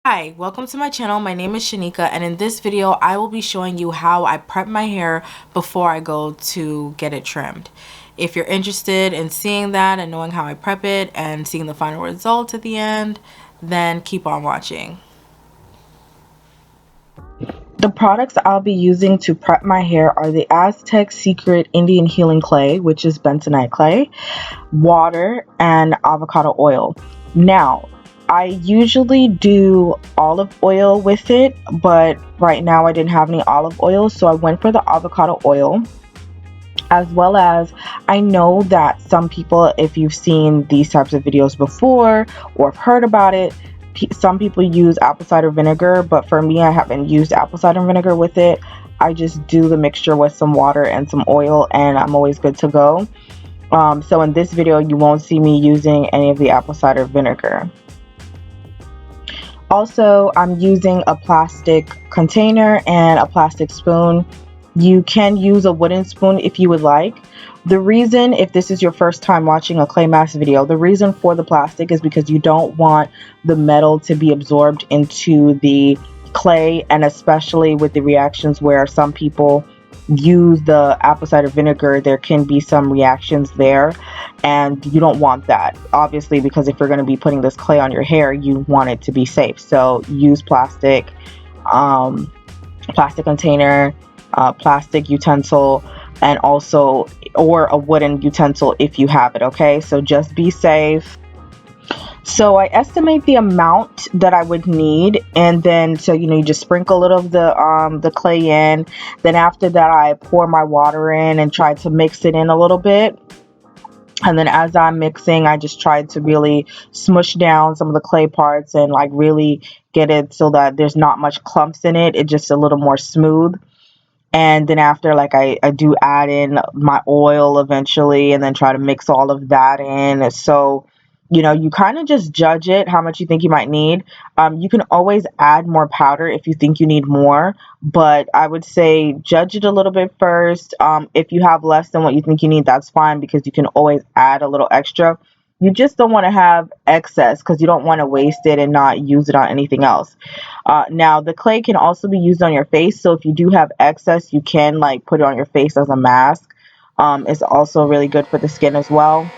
Hi, welcome to my channel. My name is Shanika, and in this video I will be showing you how I prep my hair before I go to get it trimmed. If you're interested in seeing that and knowing how I prep it and seeing the final result at the end, then keep on watching. The products I'll be using to prep my hair are the Aztec Secret Indian Healing Clay, which is bentonite clay, water, and avocado oil. Now, I usually do olive oil with it, but right now I didn't have any olive oil, so I went for the avocado oil. As well as, I know that some people, if you've seen these types of videos before or have heard about it, some people use apple cider vinegar, but for me, I haven't used apple cider vinegar with it. I just do the mixture with some water and some oil, and I'm always good to go. So in this video, you won't see me using any of the apple cider vinegar. Also, I'm using a plastic container and a plastic spoon. You can use a wooden spoon if you would like. The reason, if this is your first time watching a clay mask video, the reason for the plastic is because you don't want the metal to be absorbed into the clay, and especially with the reactions where some people use the apple cider vinegar, there can be some reactions there, and you don't want that, obviously, because if you're going to be putting this clay on your hair, you want it to be safe. So use plastic container, plastic utensil, and also or a wooden utensil if you have it. Okay, so just be safe. So I estimate the amount that I would need, and then so you just sprinkle a little of the clay in. Then after that, I pour my water in and try to mix it in a little bit. And then as I'm mixing, I just try to really smush down some of the clay parts and like really get it so that there's not much clumps in it. It's just a little more smooth. And then after, like, I do add in my oil eventually, and then try to mix all of that in. So you kind of just judge it how much you think you might need. You can always add more powder if you think you need more, but I would say judge it a little bit first. If you have less than what you think you need, that's fine, because you can always add a little extra. You just don't want to have excess, because you don't want to waste it and not use it on anything else. Now, the clay can also be used on your face, so if you do have excess, you can like put it on your face as a mask. It's also really good for the skin as well.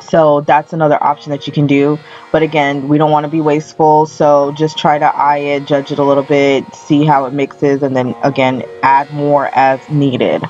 So that's another option that you can do. But again, we don't want to be wasteful, so just try to eye it, judge it a little bit, see how it mixes, and then again, add more as needed.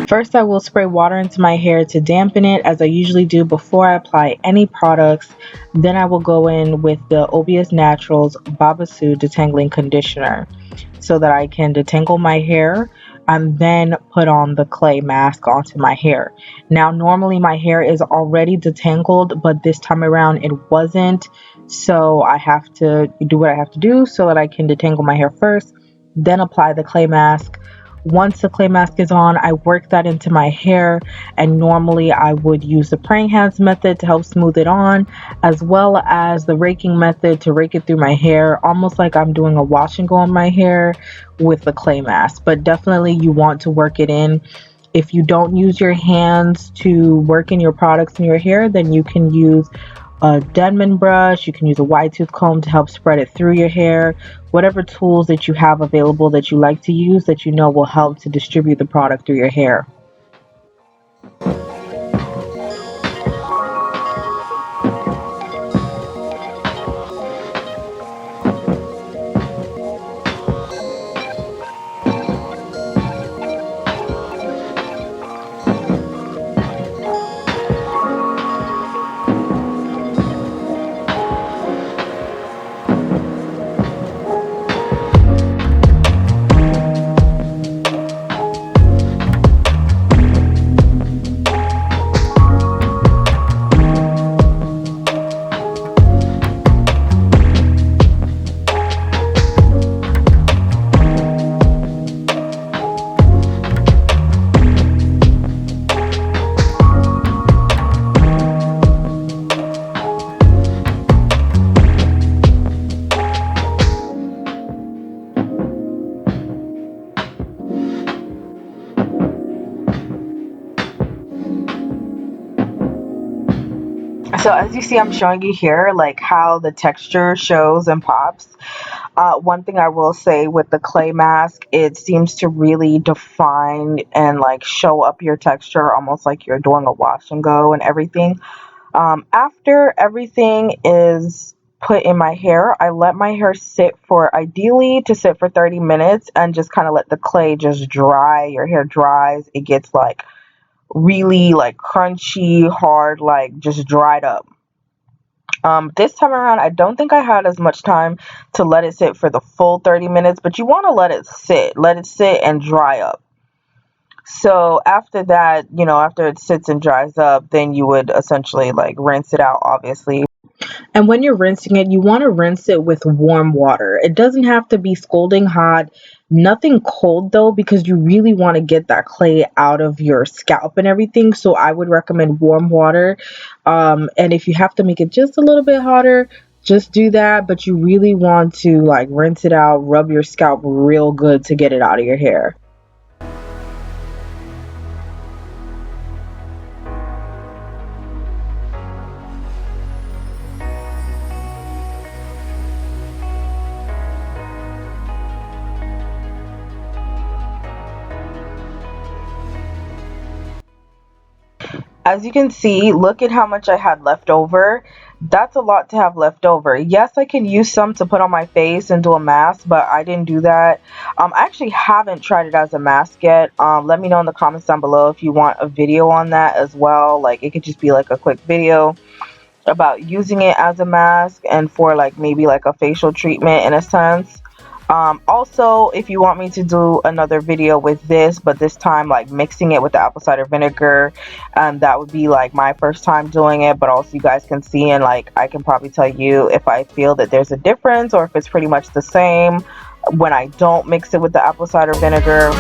First, I will spray water into my hair to dampen it, as I usually do before I apply any products. Then I will go in with the OBS Naturals Babasu Detangling Conditioner so that I can detangle my hair and then put on the clay mask onto my hair. Now, normally my hair is already detangled, but this time around it wasn't. So I have to do what I have to do so that I can detangle my hair first, then apply the clay mask. Once the clay mask is on, I work that into my hair, and normally I would use the praying hands method to help smooth it on, as well as the raking method to rake it through my hair, almost like I'm doing a wash and go on my hair with the clay mask. But definitely you want to work it in. If you don't use your hands to work in your products in your hair, then you can use a Denman brush, you can use a wide tooth comb to help spread it through your hair. Whatever tools that you have available that you like to use that you know will help to distribute the product through your hair. So as you see, I'm showing you here like how the texture shows and pops. One thing I will say with the clay mask, it seems to really define and like show up your texture almost like you're doing a wash and go and everything. After everything is put in my hair, I let my hair sit for, ideally to sit for 30 minutes, and just kind of let the clay just dry. Your hair dries, it gets like really like crunchy, hard, like just dried up. This time around, I don't think I had as much time to let it sit for the full 30 minutes, but you want to let it sit and dry up. So after that, after it sits and dries up, then you would essentially like rinse it out, obviously. And when you're rinsing it, you want to rinse it with warm water. It doesn't have to be scalding hot, nothing cold though, because you really want to get that clay out of your scalp and everything. So I would recommend warm water. And if you have to make it just a little bit hotter, just do that. But you really want to like rinse it out, rub your scalp real good to get it out of your hair. As you can see, look at how much I had left over. That's a lot to have left over. Yes, I can use some to put on my face and do a mask, but I didn't do that. I actually haven't tried it as a mask yet. Let me know in the comments down below if you want a video on that as well. Like, it could just be like a quick video about using it as a mask and for like maybe like a facial treatment in a sense. Also, if you want me to do another video with this, but this time like mixing it with the apple cider vinegar, that would be like my first time doing it, but also you guys can see and like I can probably tell you if I feel that there's a difference or if it's pretty much the same when I don't mix it with the apple cider vinegar.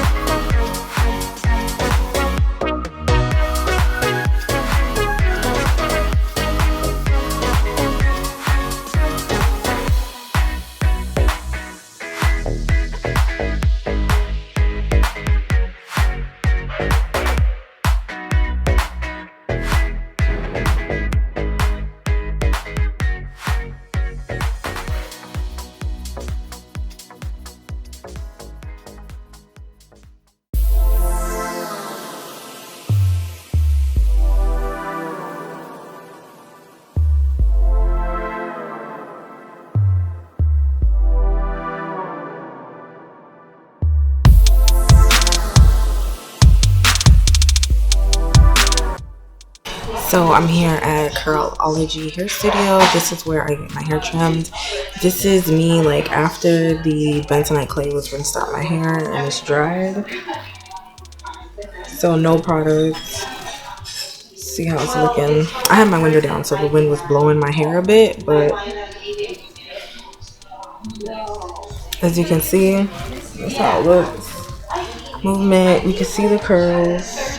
So I'm here at Curlology Hair Studio. This is where I get my hair trimmed. This is me like after the bentonite clay was rinsed out my hair and it's dried. So no products. See how it's looking. I had my window down so the wind was blowing my hair a bit, but as you can see, that's how it looks. Movement, you can see the curls.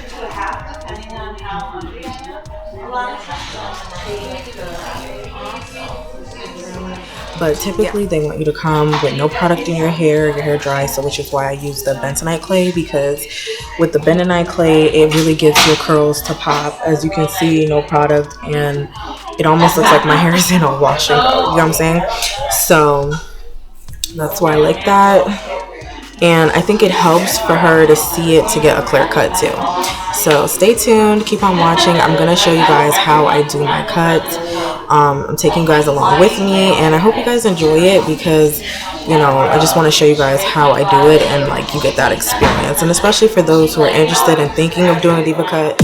But typically they want you to come with no product in your hair dry, so which is why I use the bentonite clay, because with the bentonite clay it really gets your curls to pop. As you can see, no product, and it almost looks like my hair is in a wash and go, you know what I'm saying? So that's why I like that. And I think it helps for her to see it to get a clear cut too. So stay tuned, keep on watching. I'm gonna show you guys how I do my cuts. I'm taking you guys along with me, and I hope you guys enjoy it because, you know, I just want to show you guys how I do it and like you get that experience. And especially for those who are interested in thinking of doing a diva cut,